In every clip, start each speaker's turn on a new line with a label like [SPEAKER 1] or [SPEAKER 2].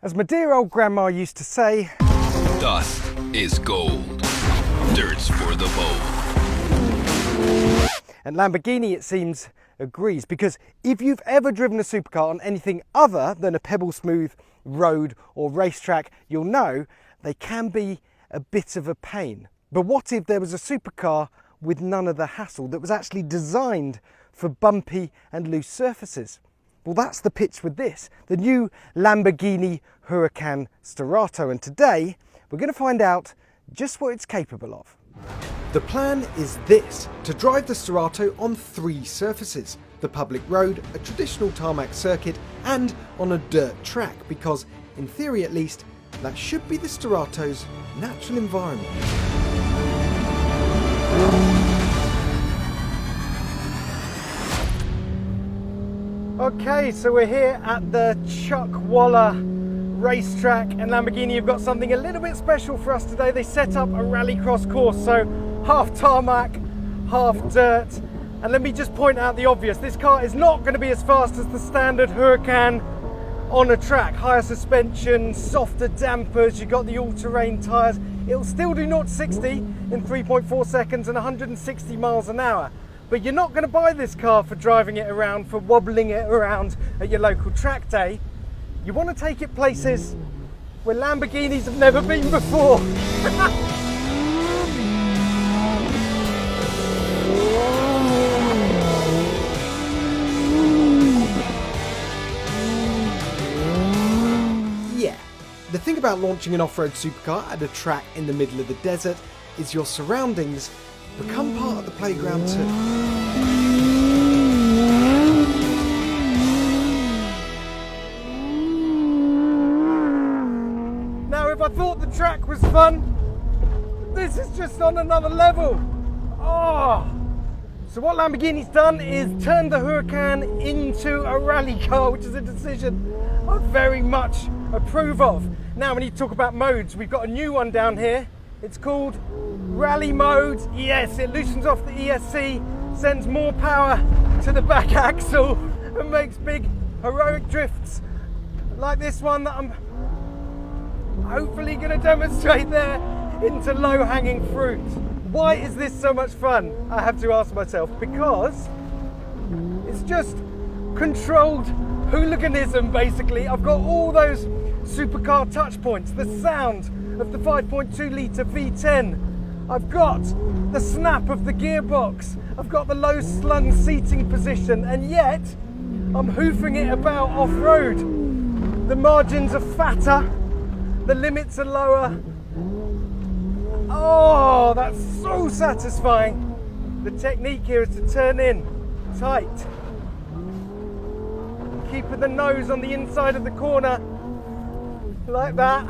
[SPEAKER 1] As my dear old grandma used to say,
[SPEAKER 2] dust is gold, dirt's for the bold.
[SPEAKER 1] And Lamborghini, it seems, agrees, because if you've ever driven a supercar on anything other than a pebble smooth road or racetrack, you'll know they can be a bit of a pain. But what if there was a supercar with none of the hassle, that was actually designed for bumpy and loose surfaces? Well, that's the pitch with this, the new Lamborghini Huracan Strerrato, and today we're going to find out just what it's capable of. The plan is this: to drive the Strerrato on 3 surfaces: the public road, a traditional tarmac circuit, and on a dirt track, because, in theory at least, that should be the Strerrato's natural environment. Okay, so we're here at the Chuckwalla racetrack, and Lamborghini have got something a little bit special for us today. They set up a rallycross course, so half tarmac, half dirt. And let me just point out the obvious: this car is not going to be as fast as the standard Huracan on a track. Higher suspension, softer dampers, you've got the all-terrain tyres. It'll still do 0 to 60 in 3.4 seconds and 160 miles an hour. But you're not going to buy this car for driving it around, for wobbling it around at your local track day. You want to take it places where Lamborghinis have never been before. Yeah, the thing about launching an off-road supercar at a track in the middle of the desert is your surroundings become part of the playground too. Now, if I thought the track was fun, this is just on another level. Oh! So what Lamborghini's done is turned the Huracan into a rally car, which is a decision I very much approve of. Now, we need to talk about modes. We've got a new one down here. It's called Rally Mode. Yes, it loosens off the ESC, sends more power to the back axle, and makes big heroic drifts like this one that I'm hopefully going to demonstrate there into low-hanging fruit. Why is this so much fun? I have to ask myself, because it's just controlled hooliganism, basically. I've got all those supercar touch points, the sound of the 5.2 litre V10. I've got the snap of the gearbox. I've got the low slung seating position, and yet I'm hoofing it about off-road. The margins are fatter, the limits are lower. Oh, that's so satisfying. The technique here is to turn in tight, keeping the nose on the inside of the corner like that.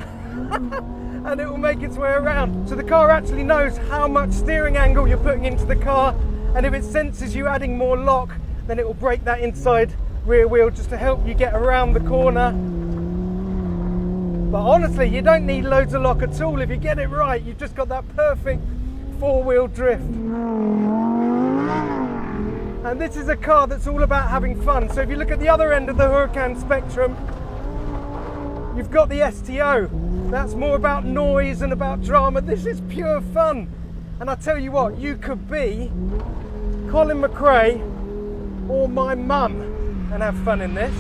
[SPEAKER 1] And it will make its way around. So the car actually knows how much steering angle you're putting into the car, and if it senses you adding more lock, then it will brake that inside rear wheel just to help you get around the corner. But honestly, you don't need loads of lock at all. If you get it right, you've just got that perfect 4-wheel drift. And this is a car that's all about having fun. So if you look at the other end of the Huracan spectrum, you've got the STO. That's more about noise and about drama. This is pure fun. And I tell you what, you could be Colin McRae or my mum and have fun in this.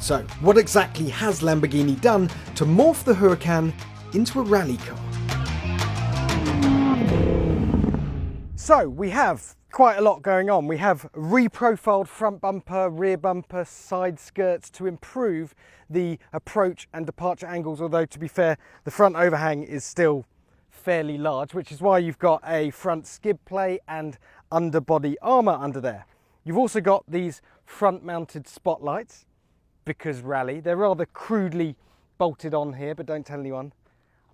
[SPEAKER 1] So, what exactly has Lamborghini done to morph the Huracan into a rally car? So, we have quite a lot going on. We have reprofiled front bumper, rear bumper, side skirts to improve the approach and departure angles, although to be fair, the front overhang is still fairly large, which is why you've got a front skid plate and underbody armour under there. You've also got these front mounted spotlights, because rally. They're rather crudely bolted on here, but don't tell anyone.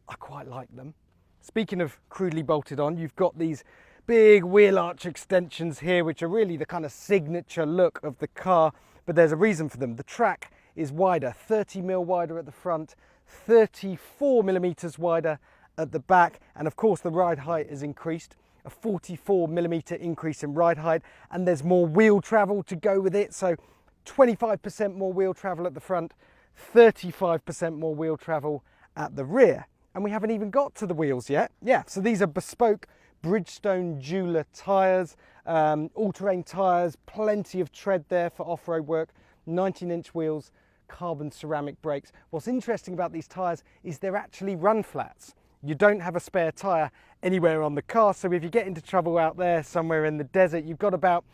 [SPEAKER 1] I quite like them. Speaking of crudely bolted on, you've got these big wheel arch extensions here, which are really the kind of signature look of the car, but there's a reason for them. The track is wider, 30mm wider at the front, 34mm wider at the back, and of course the ride height is increased, a 44mm increase in ride height, and there's more wheel travel to go with it, so 25% more wheel travel at the front, 35% more wheel travel at the rear. And we haven't even got to the wheels yet. Yeah, so these are bespoke Bridgestone Jeweler tyres, all-terrain tyres, plenty of tread there for off-road work, 19-inch wheels, carbon ceramic brakes. What's interesting about these tyres is they're actually run flats. You don't have a spare tyre anywhere on the car, so if you get into trouble out there somewhere in the desert, you've got about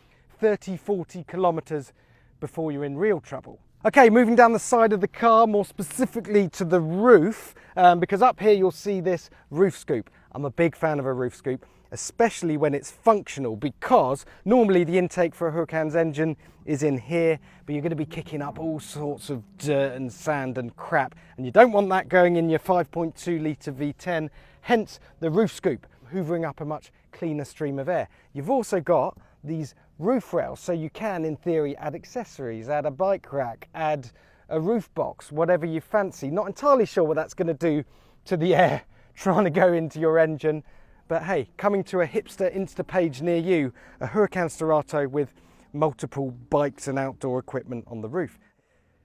[SPEAKER 1] 30-40 kilometres before you're in real trouble. Okay, moving down the side of the car, more specifically to the roof, because up here you'll see this roof scoop. I'm a big fan of a roof scoop, especially when it's functional, because normally the intake for a Huracan's engine is in here, but you're going to be kicking up all sorts of dirt and sand and crap, and you don't want that going in your 5.2 litre V10, hence the roof scoop, hoovering up a much cleaner stream of air. You've also got these roof rails, so you can, in theory, add accessories, add a bike rack, add a roof box, whatever you fancy. Not entirely sure what that's going to do to the air trying to go into your engine, but hey, coming to a hipster Insta page near you, a Huracan Strerrato with multiple bikes and outdoor equipment on the roof.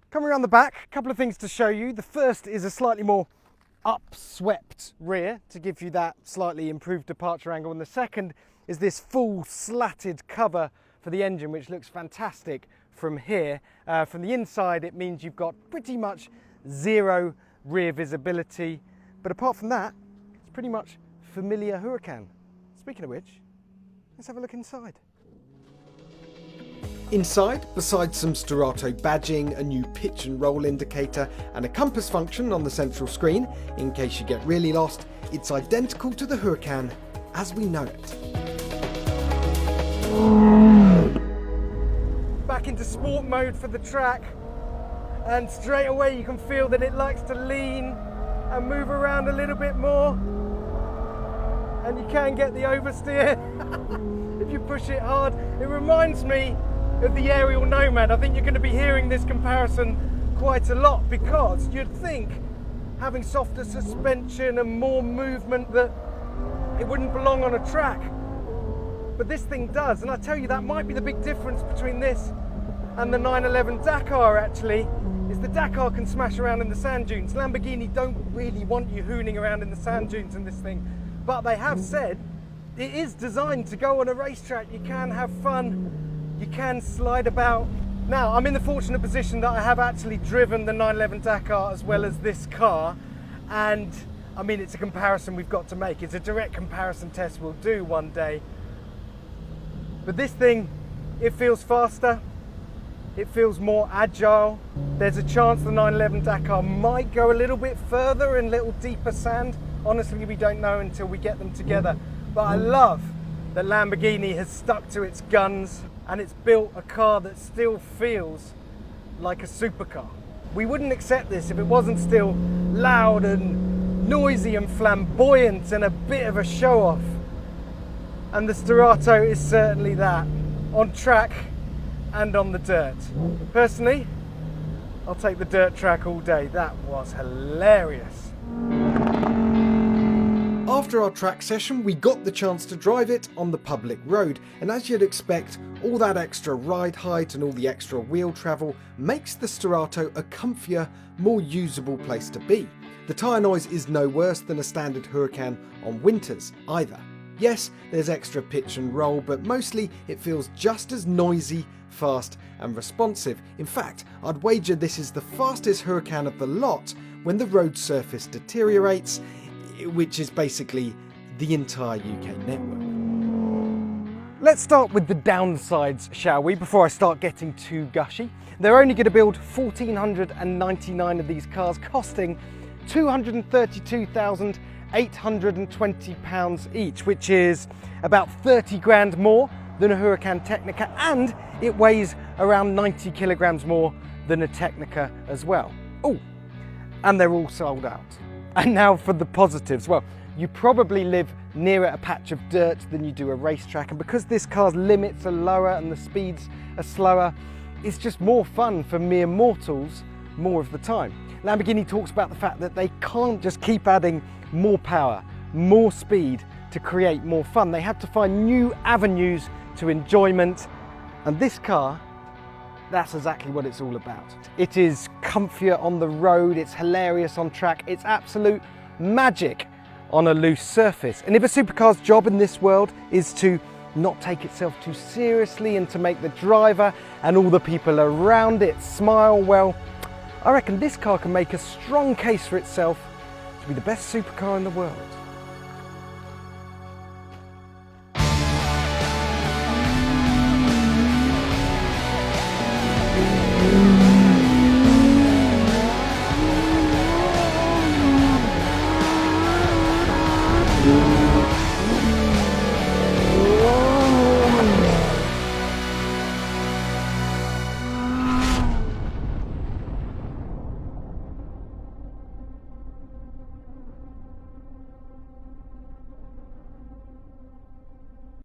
[SPEAKER 1] Coming around the back, a couple of things to show you. The first is a slightly more upswept rear to give you that slightly improved departure angle, and the second is this full slatted cover for the engine, which looks fantastic from here. From the inside, it means you've got pretty much zero rear visibility, but apart from that, it's pretty much familiar Huracan. Speaking of which, let's have a look inside. Inside, besides some Strerrato badging, a new pitch and roll indicator, and a compass function on the central screen, in case you get really lost, it's identical to the Huracan as we know it. Back into sport mode for the track, and straight away you can feel that it likes to lean and move around a little bit more, and you can get the oversteer if you push it hard. It reminds me of the Aerial Nomad. I think you're going to be hearing this comparison quite a lot, because you'd think having softer suspension and more movement that it wouldn't belong on a track, but this thing does. And I tell you, that might be the big difference between this and the 911 Dakar actually, is the Dakar can smash around in the sand dunes. Lamborghini don't really want you hooning around in the sand dunes in this thing, but they have said it is designed to go on a racetrack. You can have fun, you can slide about. Now, I'm in the fortunate position that I have actually driven the 911 Dakar as well as this car, and I mean, it's a comparison we've got to make. It's a direct comparison test we'll do one day. But this thing, it feels faster, it feels more agile. There's a chance the 911 Dakar might go a little bit further in little deeper sand. Honestly, we don't know until we get them together. But I love that Lamborghini has stuck to its guns, and it's built a car that still feels like a supercar. We wouldn't accept this if it wasn't still loud and noisy and flamboyant and a bit of a show-off. And the Strerrato is certainly that, on track and on the dirt. Personally, I'll take the dirt track all day. That was hilarious. After our track session, we got the chance to drive it on the public road, and as you'd expect, all that extra ride height and all the extra wheel travel makes the Strerrato a comfier, more usable place to be. The tyre noise is no worse than a standard Huracan on winters either. Yes, there's extra pitch and roll, but mostly it feels just as noisy, fast and responsive. In fact, I'd wager this is the fastest Huracan of the lot when the road surface deteriorates, which is basically the entire UK network. Let's start with the downsides, shall we, before I start getting too gushy. They're only going to build 1,499 of these cars, costing £232,820 each, which is about 30 grand more than a Huracan Technica, and it weighs around 90 kilograms more than a Technica as well. Oh, and they're all sold out. And now for the positives. Well, you probably live nearer a patch of dirt than you do a racetrack, and because this car's limits are lower and the speeds are slower, it's just more fun for mere mortals more of the time. Lamborghini talks about the fact that they can't just keep adding more power, more speed to create more fun. They have to find new avenues to enjoyment, and this car, that's exactly what it's all about. It is comfier on the road, it's hilarious on track, it's absolute magic on a loose surface. And if a supercar's job in this world is to not take itself too seriously and to make the driver and all the people around it smile, well, I reckon this car can make a strong case for itself to be the best supercar in the world.